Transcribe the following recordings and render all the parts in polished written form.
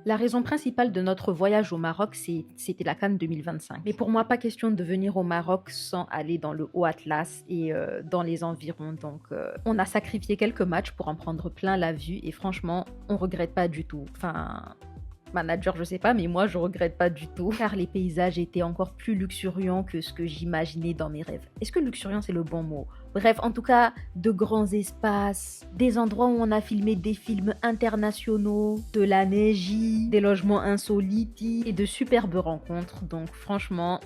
La raison principale de notre voyage au Maroc, c'était la CAN 2025. Mais pour moi, pas question de venir au Maroc sans aller dans le Haut Atlas et dans les environs. Donc, on a sacrifié quelques matchs pour en prendre plein la vue et franchement, on regrette pas du tout. Enfin, manager, je sais pas, mais moi, je regrette pas du tout car les paysages étaient encore plus luxuriants que ce que j'imaginais dans mes rêves. Est-ce que luxuriant, c'est le bon mot? Bref, en tout cas, de grands espaces, des endroits où on a filmé des films internationaux, de la neige, des logements insolites et de superbes rencontres. Donc franchement,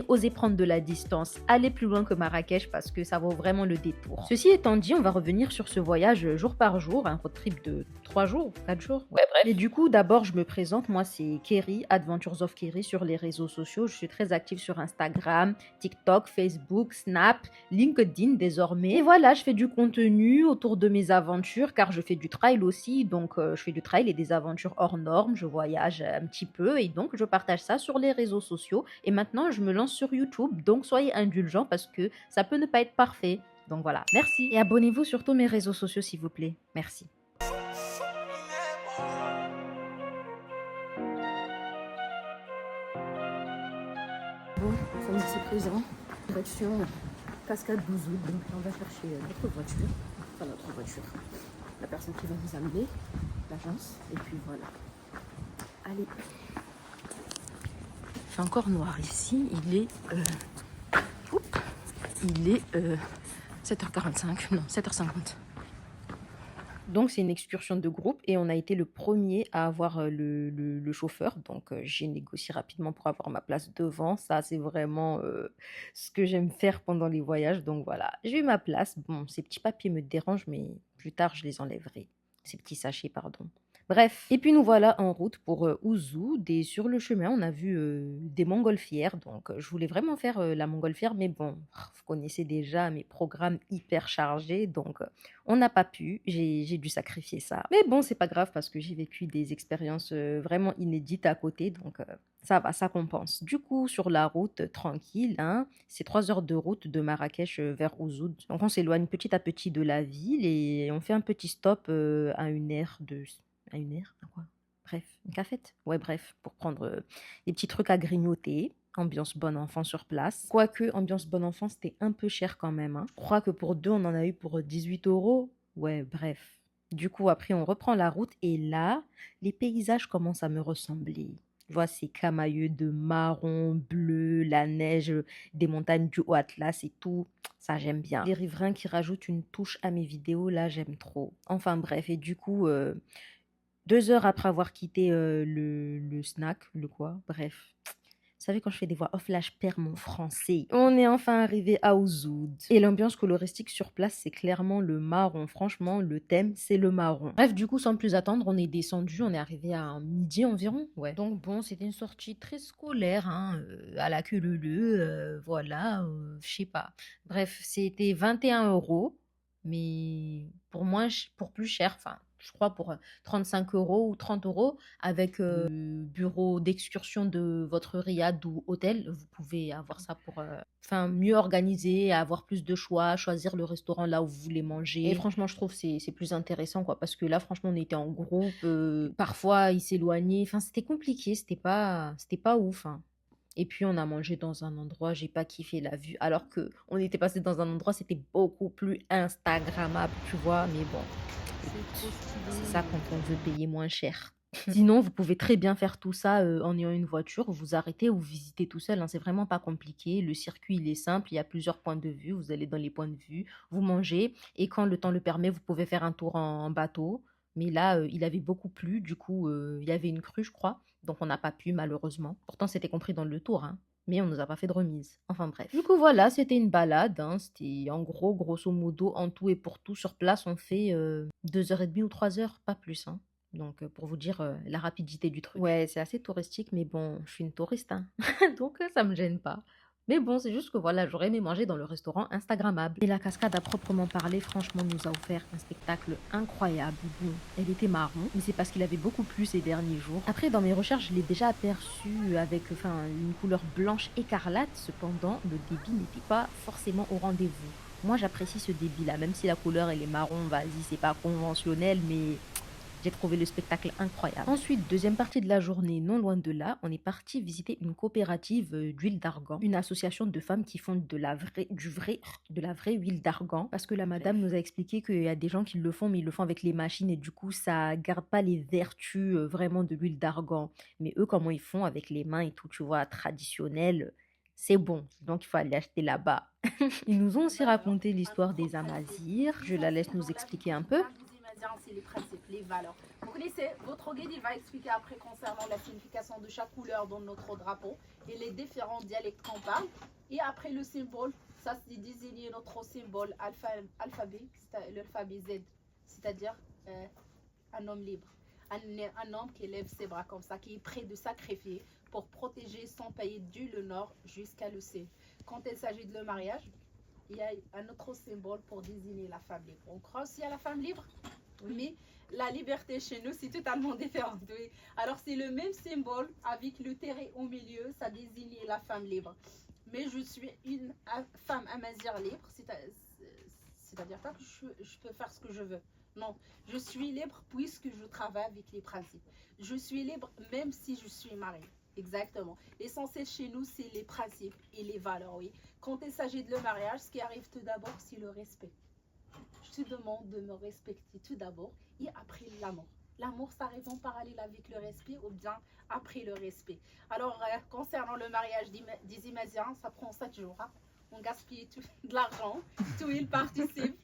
osez prendre de la distance, allez plus loin que Marrakech parce que ça vaut vraiment le détour. Ceci étant dit, on va revenir sur ce voyage jour par jour, un road trip de 3 jours, 4 jours. Ouais, bref. Et du coup, d'abord, je me présente, moi c'est Kerry, Adventures of Kerry sur les réseaux sociaux. Je suis très active sur Instagram, TikTok, Facebook, Snap, LinkedIn désormais. Et voilà, je fais du contenu autour de mes aventures car je fais du trail aussi. Donc, je fais du trail et des aventures hors normes. Je voyage un petit peu et donc je partage ça sur les réseaux sociaux. Et maintenant, je me lance sur YouTube. Donc, soyez indulgents parce que ça peut ne pas être parfait. Donc voilà, merci. Et abonnez-vous sur tous mes réseaux sociaux s'il vous plaît. Merci. Bon, nous sommes ici présents, direction Cascade Bouzoud, donc on va chercher notre voiture, la personne qui va nous amener, l'agence, et puis voilà. Allez. Il fait encore noir ici, il est 7h45, non 7h50. Donc c'est une excursion de groupe et on a été le premier à avoir le chauffeur. Donc j'ai négocié rapidement pour avoir ma place devant. Ça c'est vraiment ce que j'aime faire pendant les voyages. Donc voilà, j'ai eu ma place. Bon, ces petits papiers me dérangent mais plus tard je les enlèverai. Ces petits sachets, pardon. Bref, et puis nous voilà en route pour Ouzoud et sur le chemin on a vu des montgolfières, donc je voulais vraiment faire la montgolfière mais bon, vous connaissez déjà mes programmes hyper chargés donc on n'a pas pu, j'ai dû sacrifier ça. Mais bon c'est pas grave parce que j'ai vécu des expériences vraiment inédites à côté donc ça va, ça compense. Du coup sur la route tranquille, hein, c'est 3 heures de route de Marrakech vers Ouzoud. Donc on s'éloigne petit à petit de la ville et on fait un petit stop à une aire de... À une aire? À quoi? Bref, une cafette? Ouais, bref, pour prendre des petits trucs à grignoter. Ambiance bon enfant sur place. Quoique, ambiance bon enfant, c'était un peu cher quand même. Hein. Je crois que pour deux, on en a eu pour 18 euros. Ouais, bref. Du coup, après, on reprend la route et là, les paysages commencent à me ressembler. Je vois ces camailleux de marron, bleu, la neige, des montagnes du Haut Atlas et tout. Ça, j'aime bien. Les riverains qui rajoutent une touche à mes vidéos, là, j'aime trop. Enfin, bref, et du coup... 2 heures après avoir quitté le snack, le quoi, bref. Vous savez, quand je fais des voix off, là, je perds mon français. On est enfin arrivé à Ouzoud. Et l'ambiance coloristique sur place, c'est clairement le marron. Franchement, le thème, c'est le marron. Bref, du coup, sans plus attendre, on est descendu. On est arrivé à midi environ. Ouais. Donc bon, c'était une sortie très scolaire, hein, à la queue leu, voilà, je sais pas. Bref, c'était 21 euros. Mais pour moins, pour plus cher, enfin, je crois pour 35 euros ou 30 euros, avec le bureau d'excursion de votre riad ou hôtel, vous pouvez avoir ça pour mieux organisé, avoir plus de choix, choisir le restaurant là où vous voulez manger. Et franchement, je trouve que c'est plus intéressant, quoi, parce que là, franchement, on était en groupe, parfois, ils s'éloignaient, enfin, c'était compliqué, c'était pas ouf, hein. Et puis on a mangé dans un endroit, j'ai pas kiffé la vue, alors que on était passé dans un endroit, c'était beaucoup plus instagrammable, tu vois, mais bon, écoute, c'est ça quand on veut payer moins cher. Sinon, vous pouvez très bien faire tout ça en ayant une voiture, vous arrêtez ou vous visitez tout seul, hein, c'est vraiment pas compliqué. Le circuit, il est simple, il y a plusieurs points de vue, vous allez dans les points de vue, vous mangez, et quand le temps le permet, vous pouvez faire un tour en bateau. Mais là, il avait beaucoup plu, du coup, il y avait une crue, je crois, donc on n'a pas pu malheureusement. Pourtant, c'était compris dans le tour, hein. Mais on nous a pas fait de remise. Enfin bref. Du coup, voilà, c'était une balade, hein. C'était en gros, grosso modo, en tout et pour tout, sur place, on fait 2 h 30 ou 3 heures, pas plus, hein. Donc, pour vous dire la rapidité du truc. Ouais, c'est assez touristique, mais bon, je suis une touriste, hein. Donc, ça me gêne pas. Mais bon, c'est juste que voilà, j'aurais aimé manger dans le restaurant Instagrammable. Et la cascade, à proprement parler, franchement, nous a offert un spectacle incroyable. Bon, elle était marron, mais c'est parce qu'il avait beaucoup plu ces derniers jours. Après, dans mes recherches, je l'ai déjà aperçu avec une couleur blanche écarlate. Cependant, le débit n'était pas forcément au rendez-vous. Moi, j'apprécie ce débit-là, même si la couleur, elle est marron, vas-y, c'est pas conventionnel, mais J'ai trouvé le spectacle incroyable. Ensuite, deuxième partie de la journée, non loin de là, on est parti visiter une coopérative d'huile d'argan, une association de femmes qui font de la vraie huile d'argan. Parce que la madame nous a expliqué qu'il y a des gens qui le font, mais ils le font avec les machines et du coup, ça garde pas les vertus vraiment de l'huile d'argan. Mais eux, comment ils font avec les mains et tout, tu vois, traditionnel, c'est bon. Donc, il faut aller acheter là-bas. Ils nous ont aussi raconté l'histoire des Amazirs. Je la laisse nous expliquer un peu. C'est les principes, les valeurs. Vous connaissez, votre guide il va expliquer après concernant la signification de chaque couleur dans notre drapeau et les différents dialectes qu'on parle. Et après le symbole, ça c'est désigner notre symbole alphabet, l'alphabet Z, c'est-à-dire un homme libre. Un homme qui lève ses bras comme ça, qui est prêt de sacrifier pour protéger son pays du le nord jusqu'à le sud. Quand il s'agit de le mariage, il y a un autre symbole pour désigner la femme libre. On croit aussi à la femme libre, mais la liberté chez nous, c'est totalement différent. Oui. Alors, c'est le même symbole avec le terre au milieu, ça désigne la femme libre. Mais je suis une femme amazigh libre, c'est-à-dire pas que je peux faire ce que je veux. Non, je suis libre puisque je travaille avec les principes. Je suis libre même si je suis mariée. Exactement. L'essentiel chez nous, c'est les principes et les valeurs, oui. Quand il s'agit de le mariage, ce qui arrive tout d'abord, c'est le respect. Je te demande de me respecter tout d'abord et après l'amour. L'amour, ça arrive en parallèle avec le respect ou bien après le respect. Alors, concernant le mariage des Imaziens, ça prend 7 jours. Hein. On gaspille tout de l'argent, tout il participe,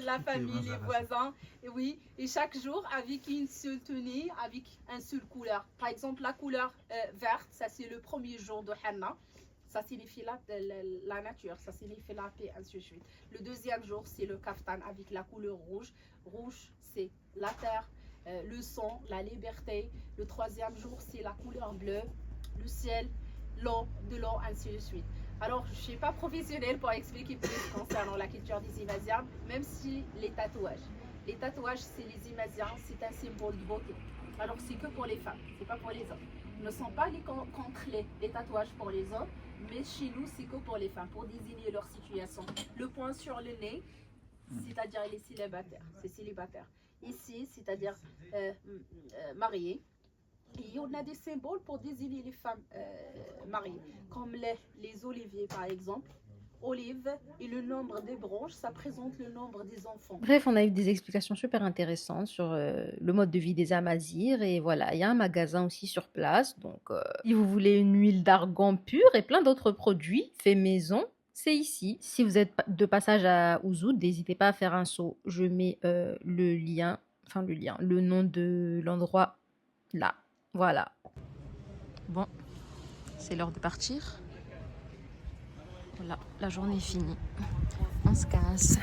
la famille, les voisins, et oui, et chaque jour avec une seule tenue, avec une seule couleur. Par exemple, la couleur verte, ça c'est le premier jour de Hanna, ça signifie la nature, ça signifie la paix, ainsi de suite. Le deuxième jour, c'est le kaftan avec la couleur rouge. Rouge, c'est la terre, le sang, la liberté. Le troisième jour, c'est la couleur bleue, le ciel, l'eau, de l'eau, ainsi de suite. Alors, je ne suis pas professionnelle pour expliquer plus concernant la culture des Imaziens, même si les tatouages, c'est les Imaziens, c'est un symbole de beauté. Alors, c'est que pour les femmes, c'est pas pour les hommes. Nous ne sommes pas contre les tatouages pour les hommes, mais chez nous, c'est que pour les femmes, pour désigner leur situation. Le point sur le nez, c'est-à-dire les célibataires, c'est célibataire. Ici, c'est-à-dire mariés. Et on a des symboles pour désigner les femmes mariées, comme les oliviers par exemple. Olive et le nombre des branches, ça présente le nombre des enfants. Bref, on a eu des explications super intéressantes sur le mode de vie des Amazirs. Et voilà, il y a un magasin aussi sur place. Donc, si vous voulez une huile d'argan pure et plein d'autres produits faits maison, c'est ici. Si vous êtes de passage à Ouzoud, n'hésitez pas à faire un saut. Je mets le nom de l'endroit là. Voilà. Bon, c'est l'heure de partir. Voilà, la journée est finie. On se casse.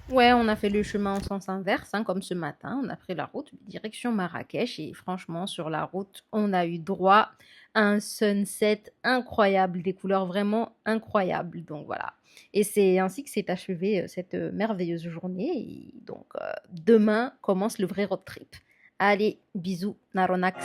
Ouais, on a fait le chemin en sens inverse, hein, comme ce matin. On a pris la route direction Marrakech. Et franchement, sur la route, on a eu droit à un sunset incroyable, des couleurs vraiment incroyables. Donc voilà. Et c'est ainsi que s'est achevée cette merveilleuse journée. Et donc, demain commence le vrai road trip. Allez, bisous, Naronax.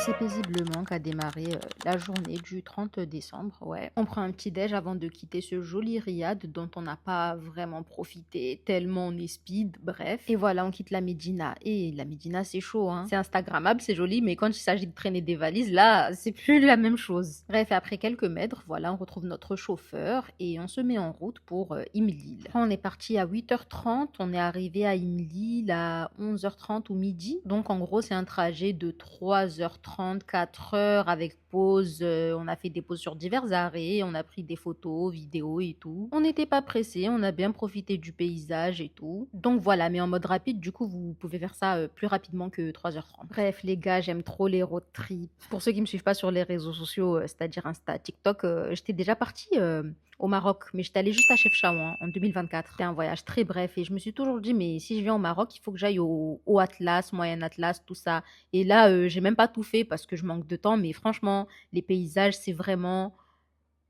C'est paisiblement qu'a démarré la journée du 30 décembre. Ouais. On prend un petit déj avant de quitter ce joli riad dont on n'a pas vraiment profité tellement on est speed. Bref. Et voilà, on quitte la Médina. Et la Médina, c'est chaud. Hein. C'est instagrammable, c'est joli, mais quand il s'agit de traîner des valises, là, c'est plus la même chose. Bref, après quelques mètres, voilà, on retrouve notre chauffeur et on se met en route pour Imlil. On est parti à 8h30, on est arrivé à Imlil à 11h30 ou midi. Donc en gros, c'est un trajet de 3h30. 4 heures avec pause, on a fait des pauses sur divers arrêts, on a pris des photos, vidéos et tout. On n'était pas pressé, on a bien profité du paysage et tout. Donc voilà, mais en mode rapide, du coup, vous pouvez faire ça plus rapidement que 3h30. Bref, les gars, j'aime trop les road trips. Pour ceux qui me suivent pas sur les réseaux sociaux, c'est-à-dire Insta, TikTok, j'étais déjà partie au Maroc, mais j'étais allée juste à Chefchaouen en 2024. C'était un voyage très bref et je me suis toujours dit, mais si je viens au Maroc, il faut que j'aille au Atlas, Moyen Atlas, tout ça. Et là, j'ai même pas tout fait parce que je manque de temps, mais franchement, les paysages, c'est vraiment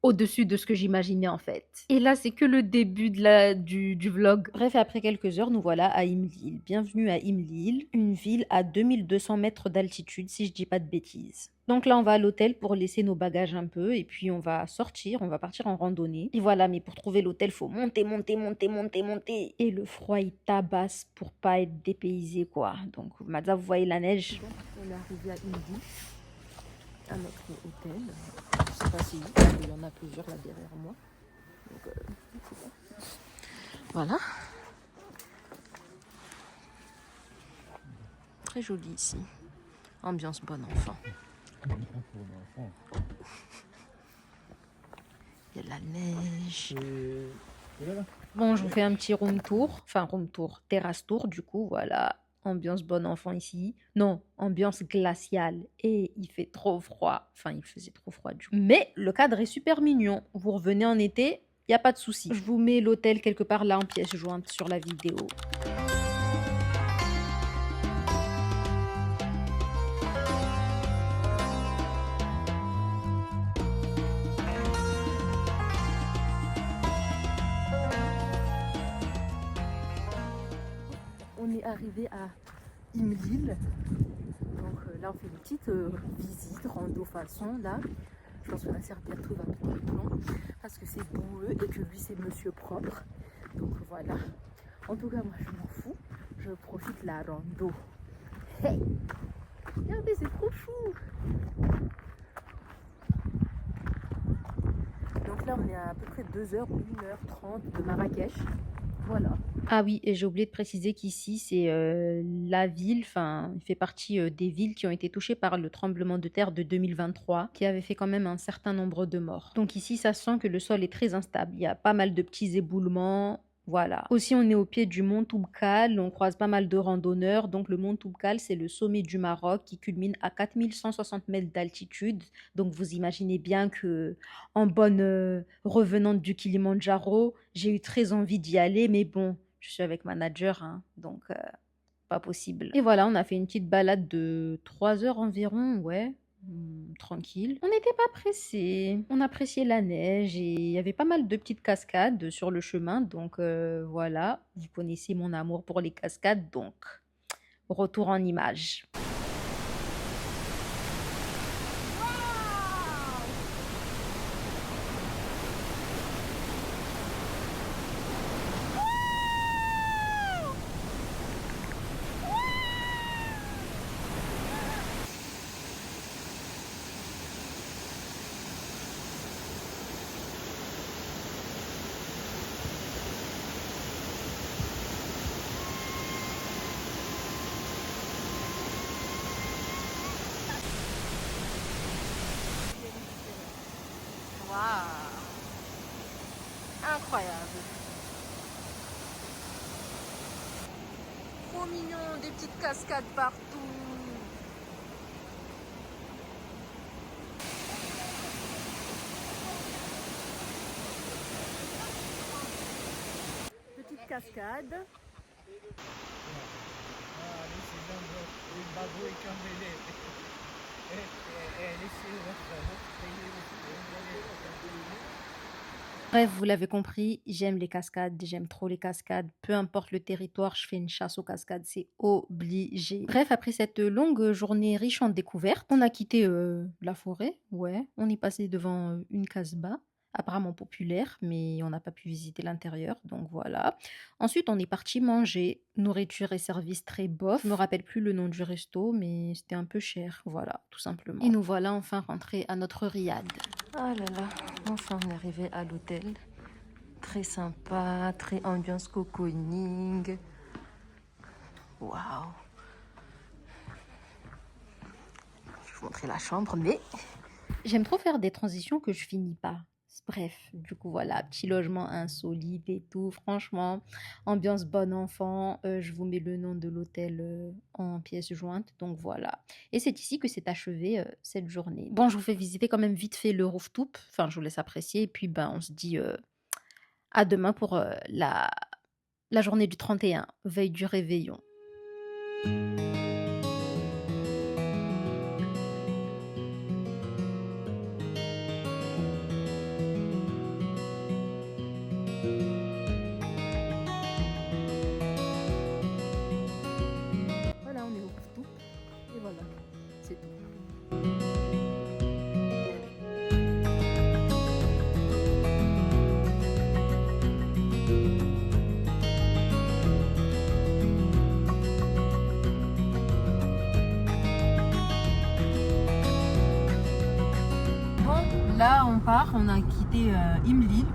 au-dessus de ce que j'imaginais en fait. Et là, c'est que le début du vlog. Bref, après quelques heures, nous voilà à Imlil. Bienvenue à Imlil, une ville à 2200 mètres d'altitude, si je dis pas de bêtises. Donc là, on va à l'hôtel pour laisser nos bagages un peu et puis on va sortir, on va partir en randonnée. Et voilà, mais pour trouver l'hôtel, faut monter, monter, monter, monter, monter. Et le froid, il tabasse pour pas être dépaysé, quoi. Donc, Madza, vous voyez la neige. Donc, on est arrivé à Imlil, à notre hôtel. Je sais pas si il y en a plusieurs là derrière moi. Donc, voilà. Très joli ici. Ambiance bon enfant. Il y a de la neige. Bon, je vous fais un petit room tour. Enfin, room tour, terrasse tour du coup, voilà. Ambiance bon enfant ici. Non, ambiance glaciale. Et il fait trop froid. Enfin, il faisait trop froid du coup. Mais le cadre est super mignon. Vous revenez en été, il n'y a pas de souci. Je vous mets l'hôtel quelque part là en pièce jointe sur la vidéo. On est arrivé à Imlil. Donc là, on fait une petite visite, rando façon. Là, je pense que la sœur bientôt va péter le plomb parce que c'est boueux et que lui, c'est monsieur propre. Donc voilà. En tout cas, moi, je m'en fous. Je profite la rando. Hey! Regardez, c'est trop chou! Donc là, on est à peu près 2h ou 1h30 de Marrakech. Voilà. Ah oui, et j'ai oublié de préciser qu'ici, c'est la ville, enfin, il fait partie des villes qui ont été touchées par le tremblement de terre de 2023, qui avait fait quand même un certain nombre de morts. Donc ici, ça sent que le sol est très instable. Il y a pas mal de petits éboulements. Voilà. Aussi, on est au pied du mont Toubkal, on croise pas mal de randonneurs. Donc, le mont Toubkal, c'est le sommet du Maroc qui culmine à 4160 mètres d'altitude. Donc, vous imaginez bien que, en bonne revenante du Kilimandjaro, j'ai eu très envie d'y aller, mais bon, je suis avec manager, hein, donc pas possible. Et voilà, on a fait une petite balade de 3 heures environ, ouais. Tranquille. On n'était pas pressés. On appréciait la neige et il y avait pas mal de petites cascades sur le chemin. Donc voilà, vous connaissez mon amour pour les cascades. Donc, retour en images. Waouh! Incroyable. Trop mignon, des petites cascades partout. Petite cascade. Bref, vous l'avez compris, j'aime les cascades, j'aime trop les cascades. Peu importe le territoire, je fais une chasse aux cascades, c'est obligé. Bref, après cette longue journée riche en découvertes, on a quitté la forêt, ouais. On est passé devant une casbah, apparemment populaire, mais on n'a pas pu visiter l'intérieur, donc voilà. Ensuite, on est parti manger. Nourriture et service très bof. Je me rappelle plus le nom du resto, mais c'était un peu cher, voilà, tout simplement. Et nous voilà enfin rentrés à notre riad. Ah là là, enfin on est arrivé à l'hôtel. Très sympa, très ambiance cocooning. Waouh. Je vais vous montrer la chambre, mais j'aime trop faire des transitions que je finis pas. Bref, du coup voilà, petit logement insolite et tout, franchement, ambiance bon enfant, je vous mets le nom de l'hôtel en pièce jointe, donc voilà. Et c'est ici que s'est achevée cette journée. Bon, je vous fais visiter quand même vite fait le rooftop, enfin je vous laisse apprécier, et puis ben on se dit à demain pour la journée du 31, veille du réveillon. part, on a quitté Imlil,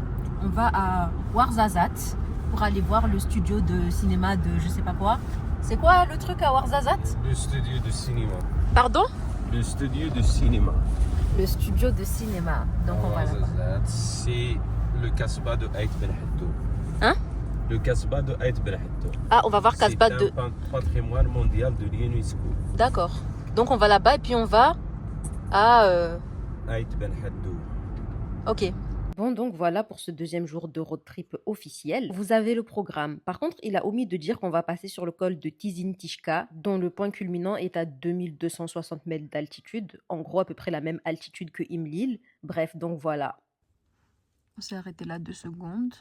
on va à Ouarzazate pour aller voir le studio de cinéma de je sais pas quoi. C'est quoi le truc à Ouarzazate? Le studio de cinéma. Pardon? Le studio de cinéma. Le studio de cinéma. Donc on va là-bas. C'est le Casbah de Aït Ben Haddo. Hein? Le Casbah de Aït Ben Haddo. Ah, on va voir Casbah de... C'est un patrimoine mondial de l'UNESCO. D'accord. Donc on va là-bas et puis on va à... Aït Ben Haddo. Ok. Bon, donc voilà pour ce deuxième jour de road trip officiel. Vous avez le programme. Par contre, il a omis de dire qu'on va passer sur le col de Tizin Tishka, dont le point culminant est à 2260 mètres d'altitude. En gros, à peu près la même altitude que Imlil. Bref, donc voilà. On s'est arrêté là 2 secondes.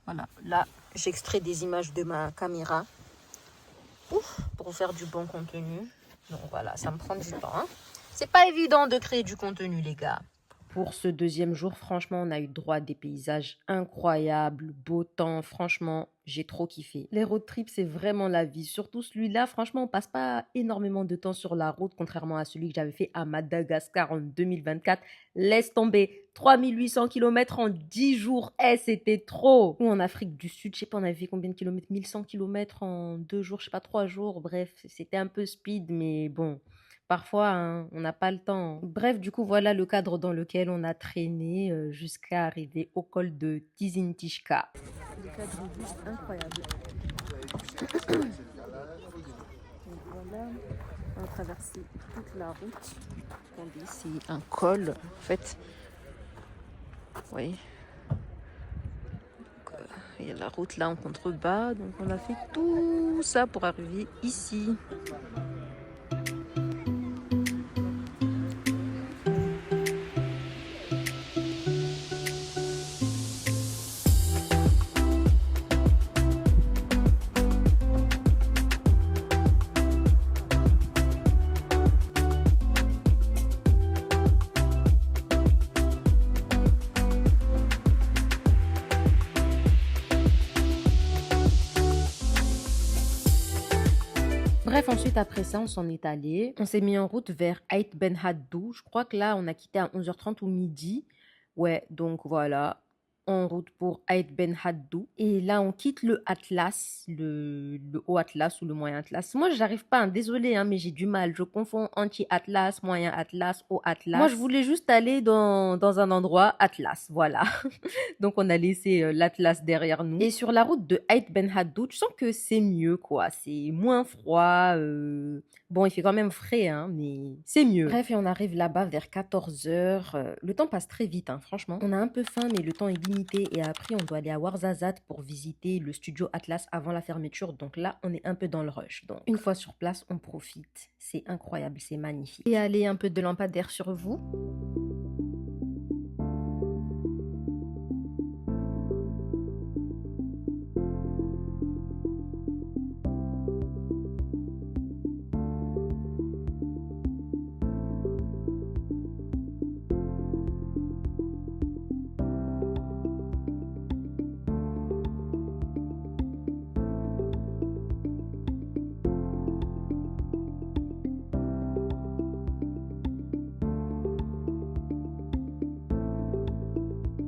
Voilà. Là, j'extrais des images de ma caméra. Ouf, pour faire du bon contenu. Donc voilà, ça me prend du temps. Hein. C'est pas évident de créer du contenu, les gars. Pour ce deuxième jour, franchement, on a eu droit à des paysages incroyables, beau temps, franchement, j'ai trop kiffé. Les road trips, c'est vraiment la vie. Surtout celui-là, franchement, on passe pas énormément de temps sur la route, contrairement à celui que j'avais fait à Madagascar en 2024. Laisse tomber, 3800 km en 10 jours, c'était trop. Ou en Afrique du Sud, je sais pas, on avait fait combien de kilomètres? 1100 km en 2 jours, je sais pas, 3 jours, bref, c'était un peu speed, mais bon... Parfois, hein, on n'a pas le temps. Bref, du coup, voilà le cadre dans lequel on a traîné jusqu'à arriver au col de Tizintishka. Le cadre est juste incroyable. Donc voilà, on a traversé toute la route. Regardez, c'est un col, en fait. Oui. Il y a la route là en contrebas. Donc on a fait tout ça pour arriver ici. Bref, ensuite, après ça, on s'en est allé. On s'est mis en route vers Aït Ben Haddou. Je crois que là, on a quitté à 11h30 ou midi. Ouais, donc voilà, en route pour Aït Ben Haddou. Et là, on quitte le Atlas, le haut Atlas ou le moyen Atlas. Moi, j'arrive pas, hein, désolée, hein, mais j'ai du mal. Je confonds anti-Atlas, moyen Atlas, haut Atlas. Moi, je voulais juste aller dans un endroit Atlas, voilà. Donc, on a laissé l'Atlas derrière nous. Et sur la route de Aït Ben Haddou, tu sens que c'est mieux, quoi. C'est moins froid. Bon, il fait quand même frais, hein, mais c'est mieux. Bref, et on arrive là-bas vers 14h. Le temps passe très vite, hein, franchement. On a un peu faim, mais le temps est limité. Et après, on doit aller à Ouarzazate pour visiter le studio Atlas avant la fermeture. Donc là, on est un peu dans le rush. Donc, une fois sur place, on profite. C'est incroyable, c'est magnifique. Et allez, un peu de lampadaire sur vous.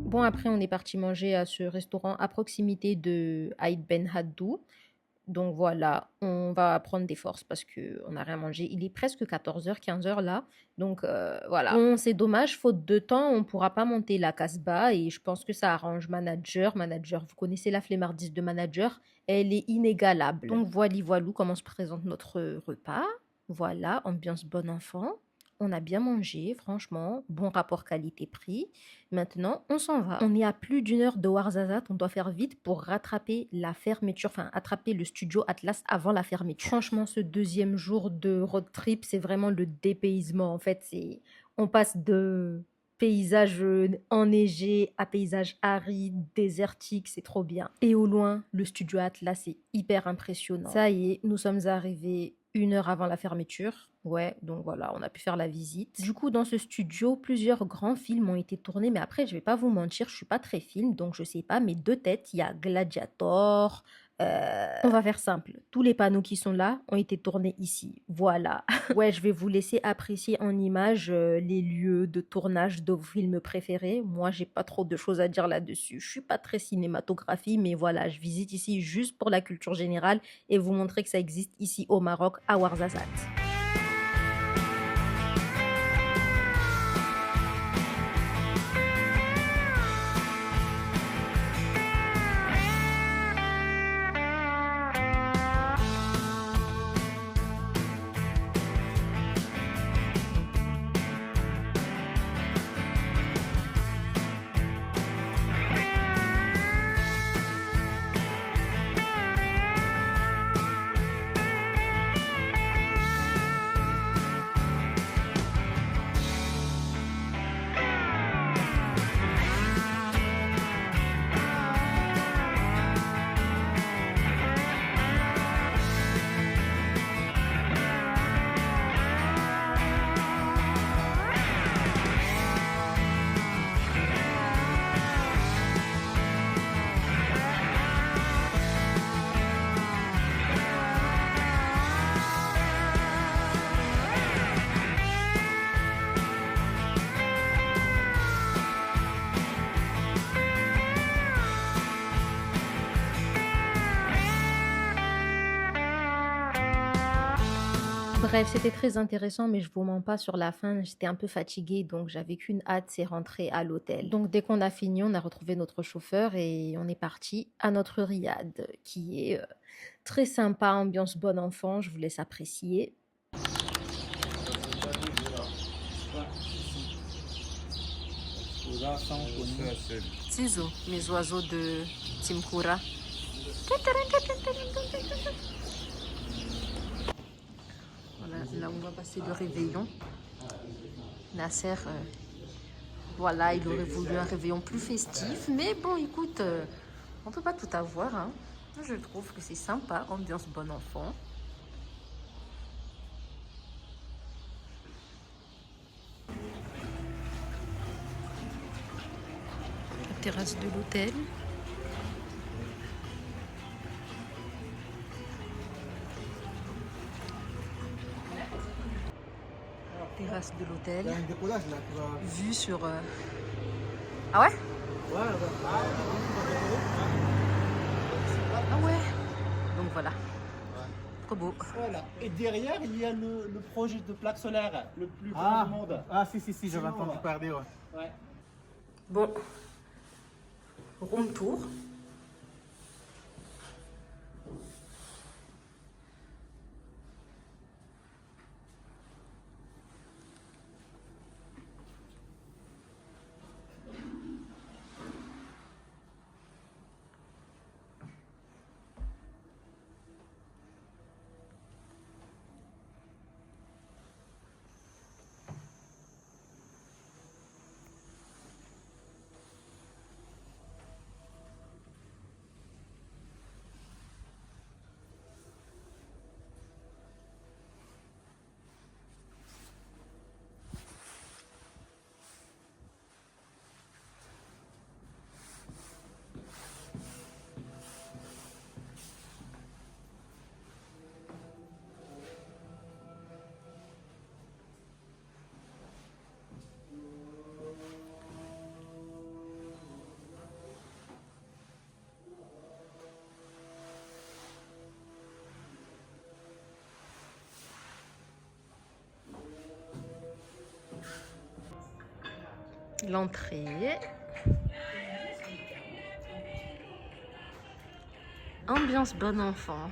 Bon, après, on est parti manger à ce restaurant à proximité de Aït Ben Haddou. Donc voilà, on va prendre des forces parce qu'on n'a rien mangé. Il est presque 14h, 15h là. Donc voilà. Bon, c'est dommage, faute de temps, on ne pourra pas monter la Casbah. Et je pense que ça arrange Manager. Manager, vous connaissez la flemmardise de Manager. Elle est inégalable. Donc voilà comment se présente notre repas. Voilà, ambiance bon enfant. On a bien mangé, franchement, bon rapport qualité-prix. Maintenant, on s'en va. On est à plus d'1 heure de Ouarzazate, on doit faire vite pour rattraper la fermeture, enfin attraper le studio Atlas avant la fermeture. Franchement, ce deuxième jour de road trip, c'est vraiment le dépaysement. En fait, on passe de paysage enneigé à paysage aride, désertique, c'est trop bien. Et au loin, le studio Atlas est hyper impressionnant. Ça y est, nous sommes arrivés 1 heure avant la fermeture. Ouais, donc voilà, on a pu faire la visite. Du coup, dans ce studio, plusieurs grands films ont été tournés, mais après, je vais pas vous mentir, je suis pas très film, donc je sais pas, mais de tête, il y a Gladiator. On va faire simple. Tous les panneaux qui sont là ont été tournés ici. Voilà. Ouais, je vais vous laisser apprécier en images les lieux de tournage de vos films préférés. Moi, j'ai pas trop de choses à dire là-dessus. Je suis pas très cinématographie, mais voilà, je visite ici juste pour la culture générale et vous montrer que ça existe ici au Maroc, à Ouarzazate. Bref, c'était très intéressant, mais je vous mens pas, sur la fin, j'étais un peu fatiguée, donc j'avais qu'une hâte, c'est rentrer à l'hôtel. Donc dès qu'on a fini, on a retrouvé notre chauffeur et on est parti à notre riad, qui est très sympa, ambiance bon enfant, je vous laisse apprécier. Ciseaux, mes oiseaux de Timkoura. Voilà, là on va passer le réveillon. Nasser, voilà, il aurait voulu un réveillon plus festif, mais bon, écoute, on peut pas tout avoir, hein. Je trouve que c'est sympa, ambiance bon enfant. La terrasse de l'hôtel. Terrasse de l'hôtel. Vue sur... Ah ouais? Ah ouais. Donc voilà. Trop beau. Voilà. Et derrière, il y a le projet de plaque solaire le plus grand du monde. Ah si, j'avais entendu parler, ouais. Ouais. Bon. Room tour. L'entrée. Ambiance bon enfant.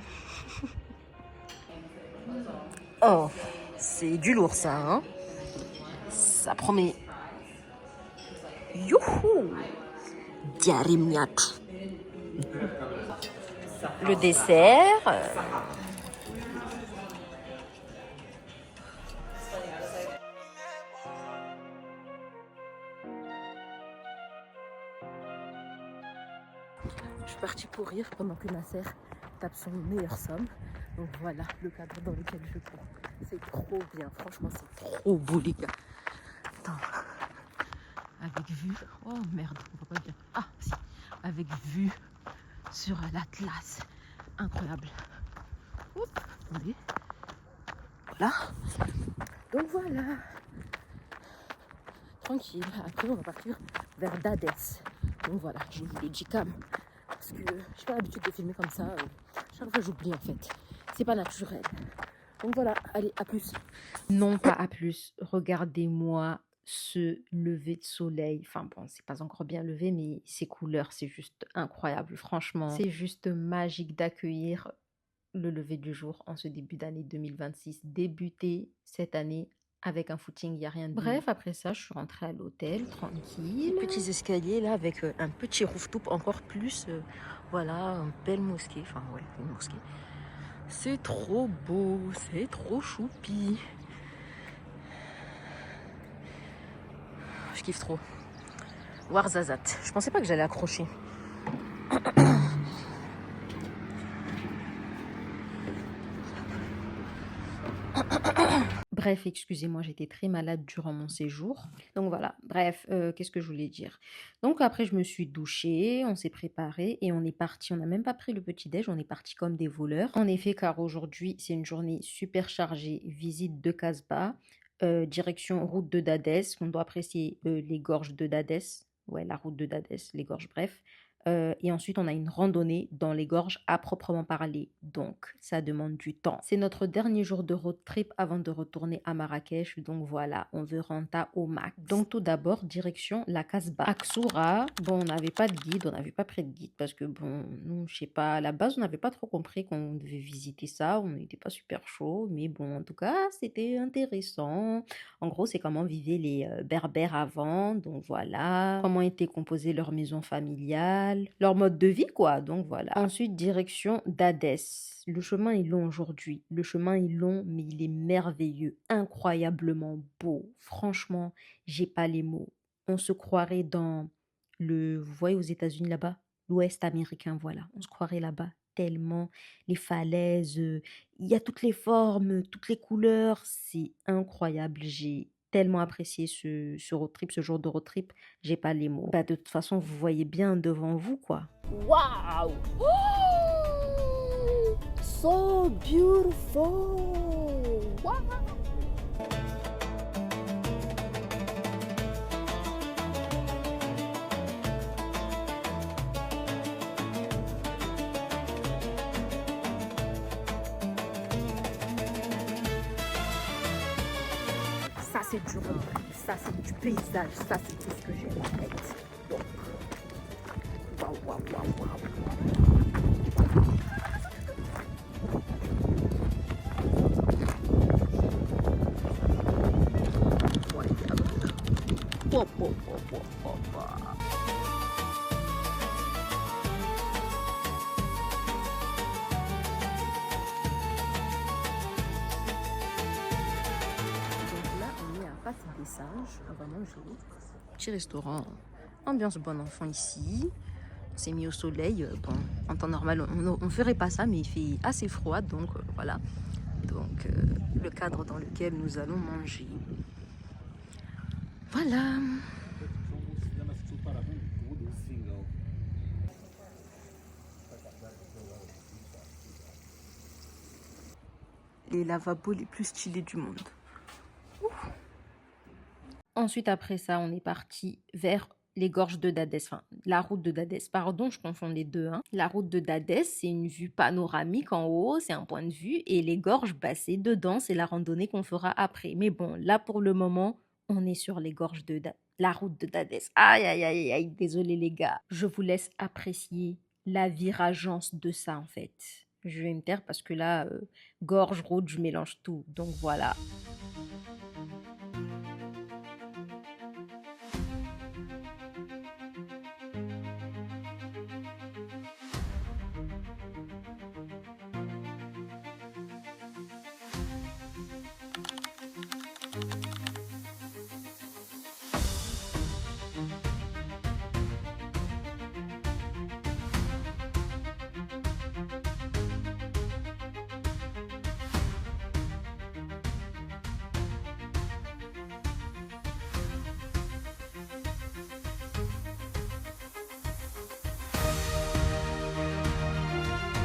Oh, c'est du lourd ça, hein? Ça promet. Youhou! Diarimniat. Le dessert. Je suis partie pour rire pendant que Nasser tape son meilleur somme. Donc voilà le cadre dans lequel je cours. C'est trop bien, franchement c'est trop beau les gars. Attends. Avec vue, oh merde, on va pas dire. Ah si, avec vue sur l'Atlas. Incroyable. Oups, attendez. Voilà. Donc voilà. Tranquille. Après on va partir vers Dades. Donc voilà, je vous l'ai dit calme. Parce que j'ai pas l'habitude de filmer comme ça. Chaque fois j'oublie en fait. C'est pas naturel. Donc voilà, allez, à plus. Non, pas à plus. Regardez-moi ce lever de soleil. Enfin bon, c'est pas encore bien levé, mais ces couleurs, c'est juste incroyable. Franchement, c'est juste magique d'accueillir le lever du jour en ce début d'année 2026. Débuter cette année avec un footing, il n'y a rien de mieux. Bref, après ça, je suis rentrée à l'hôtel, tranquille. Petits escaliers là, avec un petit rooftop encore plus. Voilà, une belle mosquée. Enfin ouais, une mosquée. C'est trop beau, c'est trop choupi. Je kiffe trop. Ouarzazate. Je pensais pas que j'allais accrocher. Bref, excusez-moi, j'étais très malade durant mon séjour. Donc voilà, bref, qu'est-ce que je voulais dire? Donc après, je me suis douchée, on s'est préparé et on est parti. On n'a même pas pris le petit-déj, on est parti comme des voleurs. En effet, car aujourd'hui, c'est une journée super chargée. Visite de Casbah, direction route de Dades. On doit apprécier les gorges de Dades. Ouais, la route de Dades, les gorges, bref. Et ensuite, on a une randonnée dans les gorges à proprement parler. Donc, ça demande du temps. C'est notre dernier jour de road trip avant de retourner à Marrakech. Donc voilà, on veut renter au max. Donc tout d'abord, direction la Casbah. Aksoura, bon, on n'avait pas de guide, on n'avait pas pris de guide parce que bon, nous, je sais pas, à la base, on n'avait pas trop compris qu'on devait visiter ça. On n'était pas super chaud, mais bon, en tout cas, c'était intéressant. En gros, c'est comment vivaient les Berbères avant. Donc voilà, comment était composée leur maison familiale, leur mode de vie quoi, donc voilà. Ensuite, direction Dades. Le chemin est long aujourd'hui, le chemin est long mais il est merveilleux, incroyablement beau. Franchement, j'ai pas les mots. On se croirait dans vous voyez aux États-Unis là-bas, l'Ouest américain, voilà. On se croirait là-bas tellement les falaises, il y a toutes les formes, toutes les couleurs, c'est incroyable. J'ai tellement apprécié ce road trip, ce jour de road trip, j'ai pas les mots. Bah, de toute façon, vous voyez bien devant vous, quoi. Waouh! Oh! So beautiful! Wow! Ça, c'est du road trip, ça, c'est du paysage, ça, c'est tout ce que j'aime en fait. Donc, waouh, waouh, waouh, waouh. Pop, pop, pop, pop, pop, pop. Des singes, on va manger. Petit restaurant, ambiance bon enfant ici. On s'est mis au soleil. Bon, en temps normal, on ferait pas ça, mais il fait assez froid, donc voilà. Donc le cadre dans lequel nous allons manger. Voilà. Les lavabos les plus stylés du monde. Ouf. Ensuite, après ça, on est parti vers les gorges de Dades, enfin, la route de Dades. Pardon, je confonds les deux. Hein. La route de Dades, c'est une vue panoramique en haut, c'est un point de vue. Et les gorges, bah, c'est dedans, c'est la randonnée qu'on fera après. Mais bon, là, pour le moment, on est sur les gorges de Dades, la route de Dades. Aïe, aïe, aïe, aïe, désolé les gars. Je vous laisse apprécier la virageance de ça, en fait. Je vais me taire parce que là, gorge, route, je mélange tout. Donc voilà.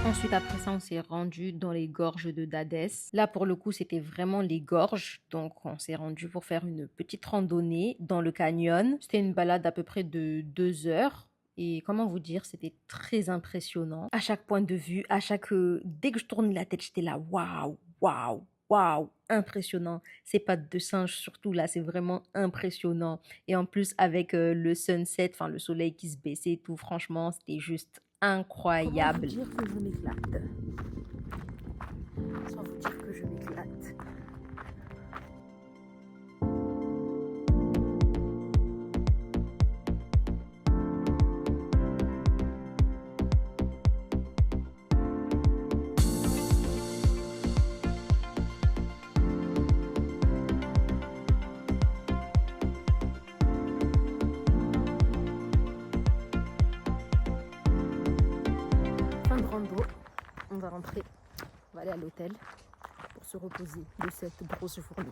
Ensuite, après ça, on s'est rendu dans les gorges de Dadès. Là, pour le coup, c'était vraiment les gorges. Donc, on s'est rendu pour faire une petite randonnée dans le canyon. C'était une balade à peu près de 2 heures. Et comment vous dire, c'était très impressionnant. À chaque point de vue, dès que je tournais la tête, j'étais là, waouh, waouh, waouh, impressionnant. Ces pattes de singe, surtout là, c'est vraiment impressionnant. Et en plus, avec le sunset, enfin le soleil qui se baissait et tout, franchement, c'était juste incroyable. Comment vous dire que je m'éclate. Sans vous dire que je m'éclate. Fin de rando, on va rentrer, on va aller à l'hôtel pour se reposer de cette grosse journée.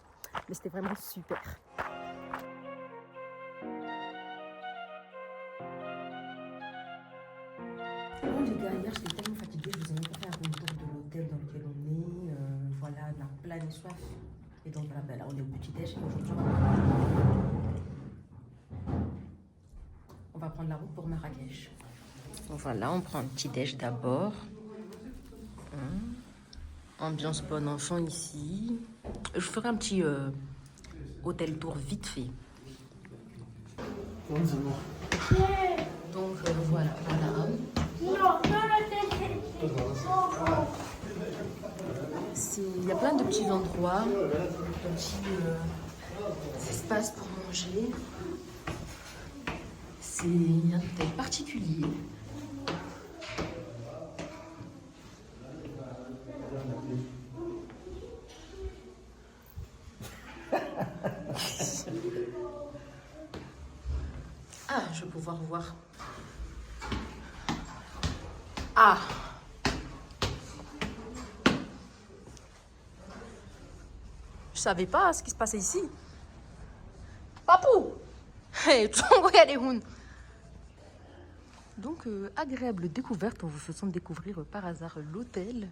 Mais c'était vraiment super. Bon les gars, hier j'étais tellement fatiguée, je vous ai même pas fait un tour de l'hôtel dans lequel on est. Voilà, on a plein de soif. Et donc voilà, ben là on est au petit-déj et aujourd'hui on va prendre la route pour Marrakech. Donc voilà, on prend un petit-déj d'abord. Ambiance bon enfant ici. Je ferai un petit hôtel tour vite fait. Donc voilà. Il y a plein de petits endroits, de petits espaces pour manger. C'est un hôtel particulier. Ah, je vais pouvoir voir. Ah! Je savais pas ce qui se passait ici. Papou! Hey, donc, agréable découverte en vous faisant découvrir par hasard l'hôtel.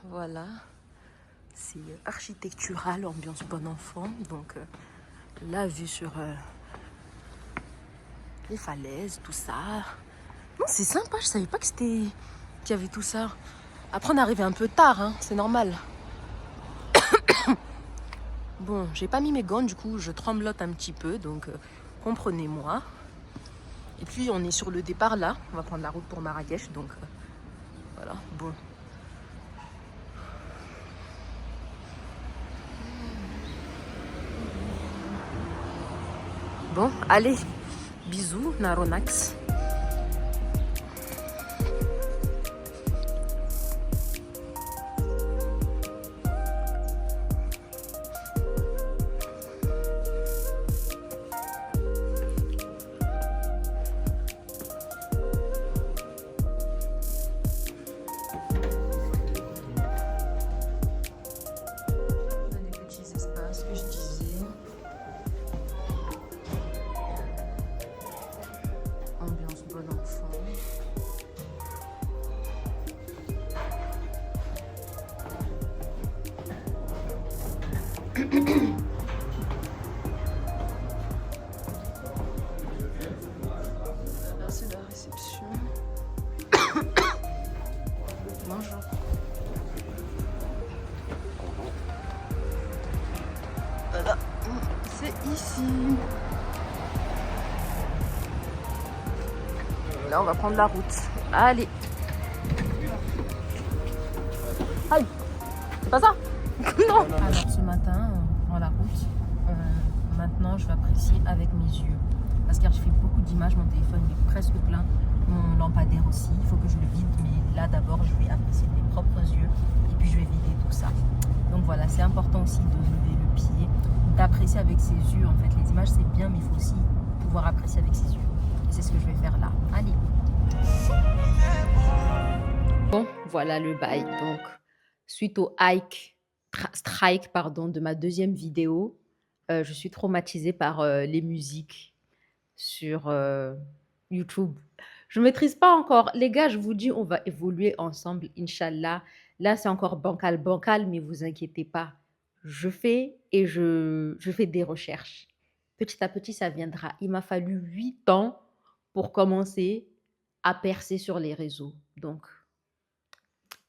Voilà. C'est architectural, ambiance bon enfant. Donc, la vue sur les falaises, tout ça. Non, c'est sympa, je savais pas qu'il y avait tout ça. Après, on est arrivé un peu tard, hein, c'est normal. Bon, j'ai pas mis mes gants, du coup, je tremblote un petit peu, donc comprenez-moi. Et puis, on est sur le départ là. On va prendre la route pour Marrakech, donc voilà, bon. Bon, allez, bisous, Naronax. Là, c'est la réception. Bonjour. Voilà, c'est ici. Là, on va prendre la route. Allez. Aïe, c'est pas ça? Non. Alors, ce matin, on prend la route. Maintenant, je vais apprécier avec mes yeux. Parce qu'hier, j'ai fait beaucoup d'images. Mon téléphone est presque plein. Mon lampadaire aussi. Il faut que je le vide. Mais là, d'abord, je vais apprécier de mes propres yeux. Et puis, je vais vider tout ça. Donc voilà, c'est important aussi de lever le pied, d'apprécier avec ses yeux. En fait, les images, c'est bien, mais il faut aussi pouvoir apprécier avec ses yeux. Et c'est ce que je vais faire là. Allez. Bon, voilà le bail. Donc, suite au strike de ma deuxième vidéo, je suis traumatisée par les musiques sur YouTube. Je ne maîtrise pas encore. Les gars, je vous dis, on va évoluer ensemble, Inch'Allah. Là, c'est encore bancal, bancal, mais vous inquiétez pas. Je fais et je fais des recherches. Petit à petit, ça viendra. Il m'a fallu 8 ans pour commencer à percer sur les réseaux. Donc,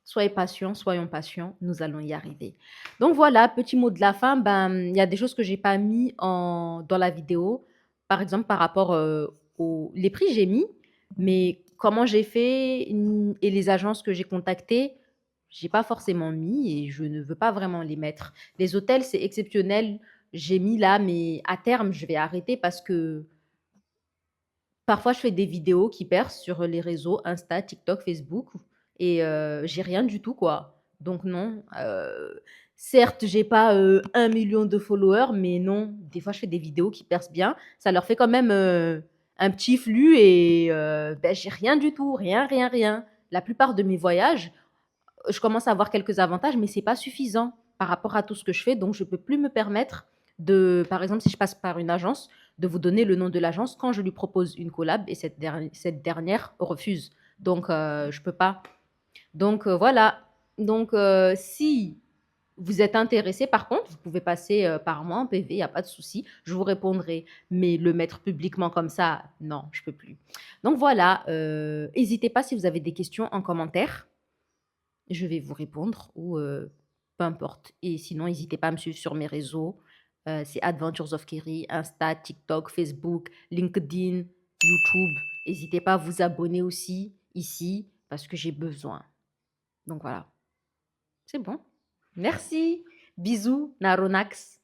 soyez patients, soyons patients, nous allons y arriver. Donc voilà, petit mot de la fin. Ben, il y a des choses que j'ai pas mis dans la vidéo. Par exemple, par rapport aux les prix, j'ai mis, mais comment j'ai fait et les agences que j'ai contactées, j'ai pas forcément mis et je ne veux pas vraiment les mettre. Les hôtels, c'est exceptionnel. J'ai mis là, mais à terme, je vais arrêter parce que parfois, je fais des vidéos qui percent sur les réseaux Insta, TikTok, Facebook et j'ai rien du tout, quoi. Donc non, certes, j'ai pas 1 million de followers, mais non, des fois, je fais des vidéos qui percent bien. Ça leur fait quand même un petit flux et ben, j'ai rien du tout, rien, rien, rien. La plupart de mes voyages, je commence à avoir quelques avantages, mais c'est pas suffisant par rapport à tout ce que je fais. Donc, je peux plus me permettre de, par exemple, si je passe par une agence, de vous donner le nom de l'agence quand je lui propose une collab et cette dernière refuse. Donc, je peux pas. Donc, voilà. Donc, si vous êtes intéressé, par contre, vous pouvez passer par moi en PV, il n'y a pas de souci. Je vous répondrai. Mais le mettre publiquement comme ça, non, je peux plus. Donc, voilà. N'hésitez pas si vous avez des questions en commentaire. Je vais vous répondre ou peu importe. Et sinon, n'hésitez pas à me suivre sur mes réseaux. C'est Adventures of Kerry, Insta, TikTok, Facebook, LinkedIn, YouTube. N'hésitez pas à vous abonner aussi ici parce que j'ai besoin. Donc voilà. C'est bon. Merci. Bisous, Naronax.